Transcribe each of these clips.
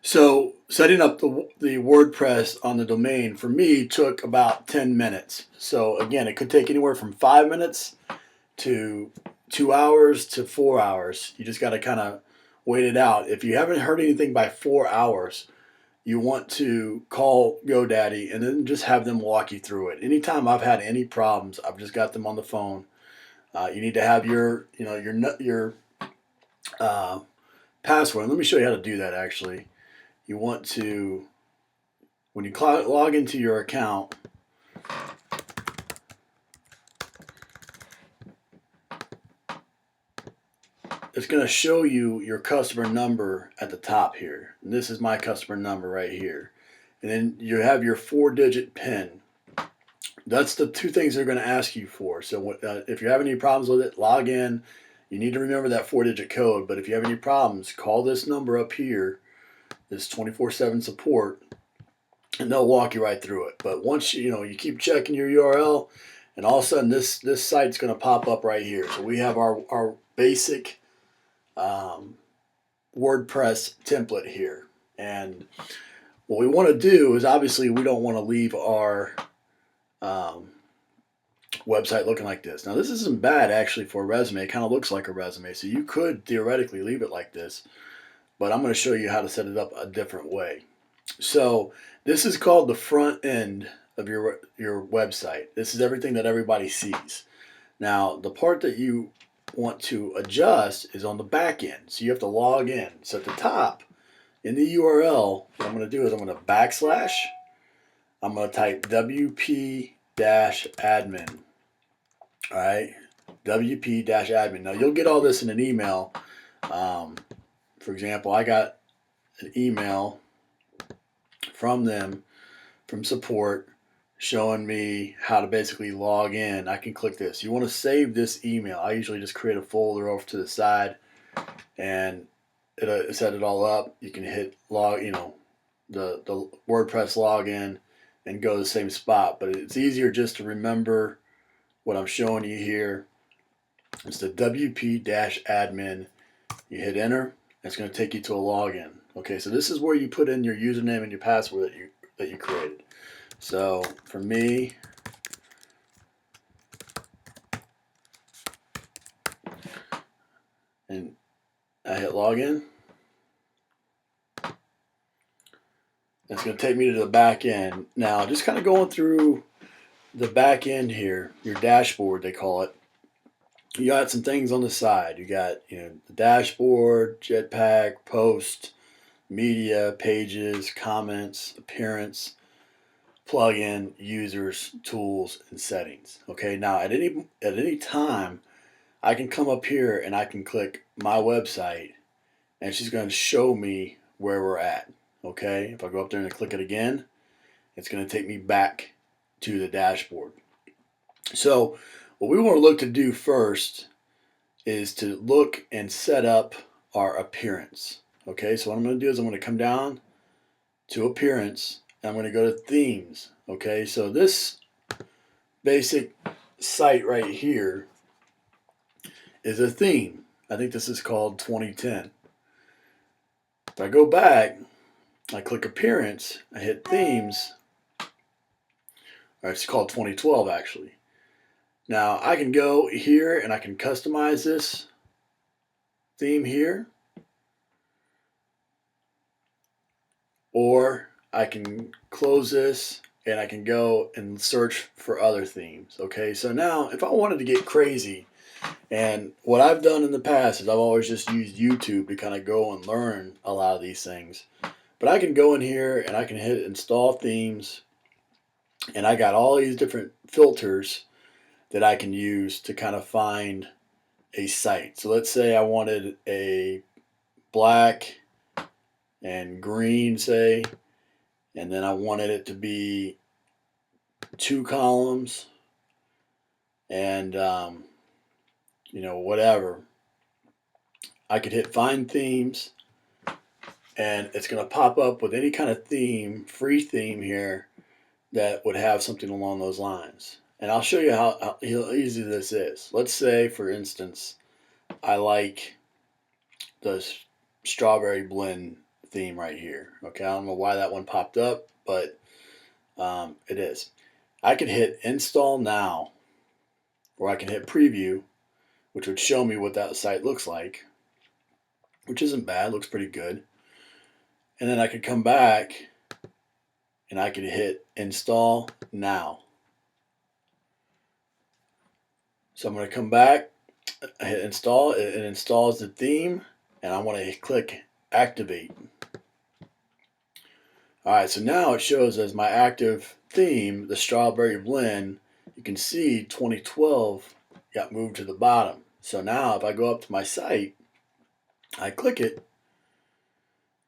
So setting up the WordPress on the domain for me took about 10 minutes. So again, it could take anywhere from 5 minutes to 2 hours to 4 hours. You just got to kind of wait it out. If you haven't heard anything by 4 hours, you want to call GoDaddy and then just have them walk you through it. Anytime I've had any problems, I've just got them on the phone. You need to have your uh, password. Let me show you how to do that. Actually, you want to when you log into your account. It's going to show you your customer number at the top here. And this is my customer number right here. And then you have your 4-digit PIN. That's the two things they're going to ask you for. So if you're having any problems with it, log in. You need to remember that 4-digit code. But if you have any problems, call this number up here, this 24/7 support, and they'll walk you right through it. But once you keep checking your URL, and all of a sudden this site's going to pop up right here. So we have our basic um, WordPress template here. And what we want to do is, obviously we don't want to leave our um, website looking like this. Now this isn't bad actually for a resume. It kind of looks like a resume. So you could theoretically leave it like this, but I'm going to show you how to set it up a different way. So this is called the front end of your website. This is everything that everybody sees. Now the part that you want to adjust is on the back end. So you have to log in. So at the top in the URL, what I'm going to do is I'm going to backslash. I'm going to type WP-admin. All right, WP-admin. Now you'll get all this in an email. For example, I got an email from them, from support, showing me how to basically log in. I can click this. You want to save this email. I usually just create a folder over to the side and set it all up. You can hit log, the WordPress login and go to the same spot. But it's easier just to remember what I'm showing you here. It's the WP-admin. You hit enter. It's going to take you to a login. Okay, so this is where you put in your username and your password that you created. So for me, and I hit login. It's going to take me to the back end. Now, just kind of going through the back end here, your dashboard, they call it. You got some things on the side. You got the dashboard, Jetpack, post, media, pages, comments, appearance, plugin, users, tools, and settings. Okay, now at any time, I can come up here and I can click my website, and she's going to show me where we're at. Okay, if I go up there and click it again, it's going to take me back to the dashboard. So what we want to look to do first is to look and set up our appearance. Okay, so what I'm going to do is I'm going to come down to appearance and I'm going to go to themes. Okay, so this basic site right here is a theme. I think this is called 2010. If I go back, I click appearance, I hit themes, or it's called 2012 actually. Now I can go here and I can customize this theme here, or I can close this and I can go and search for other themes. Okay, so now if I wanted to get crazy, and what I've done in the past is I've always just used YouTube to kind of go and learn a lot of these things. But I can go in here and I can hit install themes, and I got all these different filters that I can use to kind of find a site. So let's say I wanted a black and green, say, and then I wanted it to be 2 columns and whatever. I could hit find themes, and it's going to pop up with any kind of theme, free theme here that would have something along those lines. And I'll show you how easy this is. Let's say, for instance, I like the strawberry blend theme right here. Okay, I don't know why that one popped up, but it is. I can hit install now, or I can hit preview, which would show me what that site looks like, which isn't bad, looks pretty good. And then I could come back and I could hit install now. So I'm going to come back, I hit install, it installs the theme, and I want to click activate. All right, so now it shows as my active theme, the strawberry blend. You can see 2012 got moved to the bottom. So now if I go up to my site, I click it.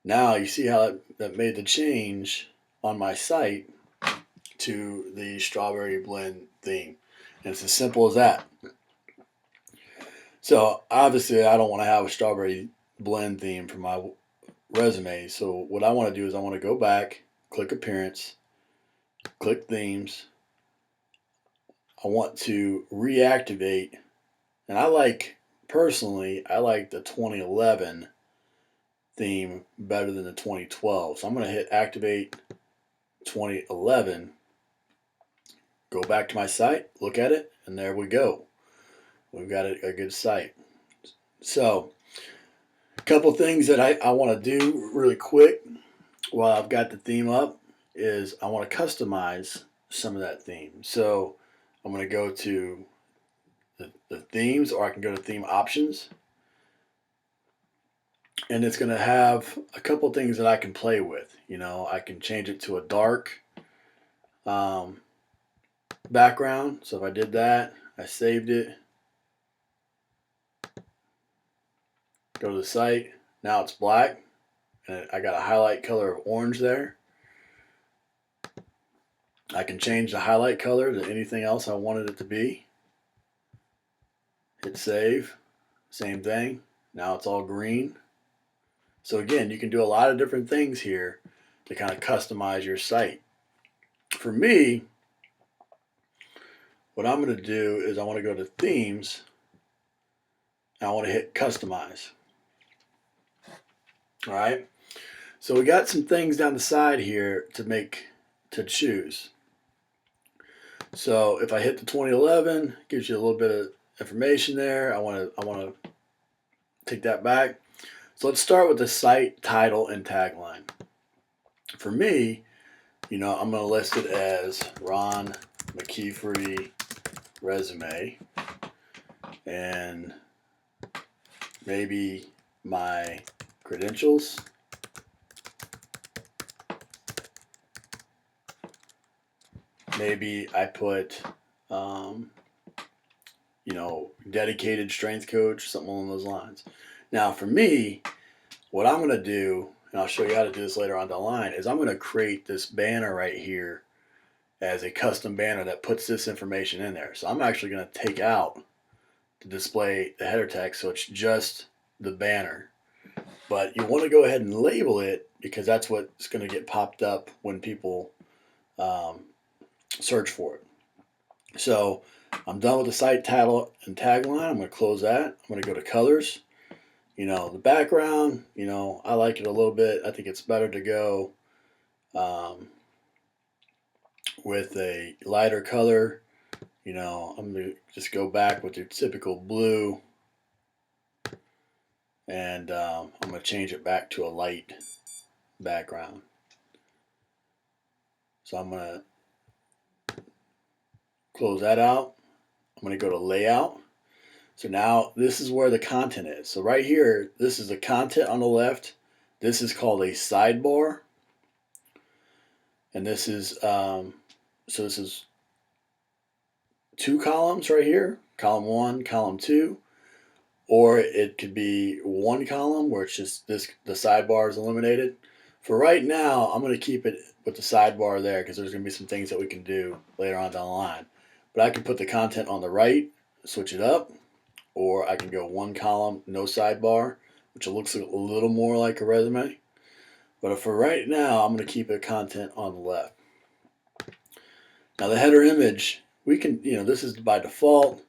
Now you see how that made the change on my site to the strawberry blend theme. And it's as simple as that. So obviously I don't want to have a strawberry blend theme for my resume. So what I want to do is I want to go back, click appearance, click themes. I want to reactivate, and I like the 2011 theme better than the 2012. So I'm going to hit activate 2011, go back to my site, look at it, and there we go. We've got a good site. So a couple things that I want to do really quick while I've got the theme up is I want to customize some of that theme. So I'm going to go to the themes, or I can go to theme options. And it's going to have a couple things that I can play with. You know, I can change it to a dark background. So if I did that, I saved it, go to the site, now it's black, and I got a highlight color of orange there. I can change the highlight color to anything else I wanted it to be. Hit save, same thing. Now it's all green. So again, you can do a lot of different things here to kind of customize your site. For me, what I'm going to do is I want to go to themes, and I want to hit customize. All right. So we got some things down the side here to choose. So if I hit the 2011, it gives you a little bit of information there. I want to take that back. So let's start with the site title and tagline. For me, I'm going to list it as Ron McKeefery resume, and maybe my credentials. Maybe I put, dedicated strength coach, something along those lines. Now, for me, what I'm going to do, and I'll show you how to do this later on down the line, is I'm going to create this banner right here as a custom banner that puts this information in there. So I'm actually going to take out to display the header text, so it's just the banner. But you want to go ahead and label it, because that's what's going to get popped up when people search for it. So I'm done with the site title and tagline. I'm going to close that. I'm going to go to colors. The background, I like it a little bit. I think it's better to go with a lighter color. I'm going to just go back with your typical blue, and I'm going to change it back to a light background. So I'm going to close that out. I'm going to go to layout. So now this is where the content is. So right here, this is the content on the left. This is called a sidebar. And this is, this is 2 columns right here, column 1, column 2. Or it could be 1 column where it's just the sidebar is eliminated. For right now, I'm going to keep it with the sidebar there, because there's going to be some things that we can do later on down the line. But I can put the content on the right, switch it up, or I can go 1 column, no sidebar, which looks a little more like a resume. But for right now, I'm going to keep the content on the left. Now the header image, we can, this is by default.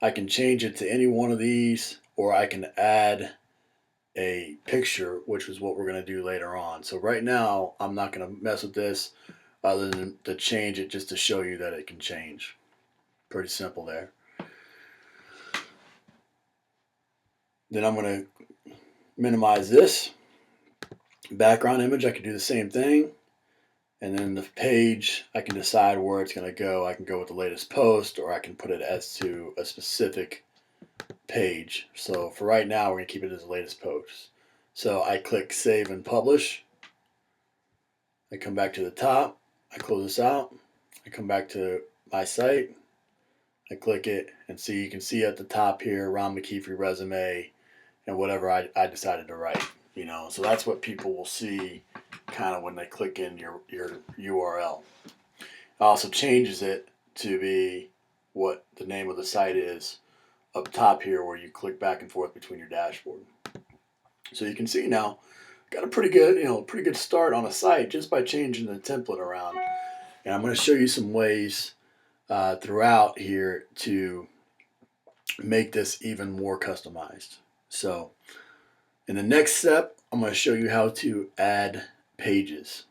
I can change it to any one of these, or I can add a picture, which is what we're going to do later on. So right now, I'm not going to mess with this other than to change it just to show you that it can change. Pretty simple there. Then I'm going to minimize this. Background image, I can do the same thing. And then the page, I can decide where it's going to go. I can go with the latest post, or I can put it as to a specific page. So for right now, we're going to keep it as the latest post. So I click Save and Publish. I come back to the top. I close this out. I come back to my site. I click it, and see, you can see at the top here, Ron McKeefery resume, and whatever I decided to write. So that's what people will see kind of when they click in your URL. It also changes it to be what the name of the site is up top here, where you click back and forth between your dashboard. So you can see now, got a pretty good start on a site just by changing the template around. And I'm going to show you some ways throughout here to make this even more customized. So in the next step, I'm going to show you how to add pages.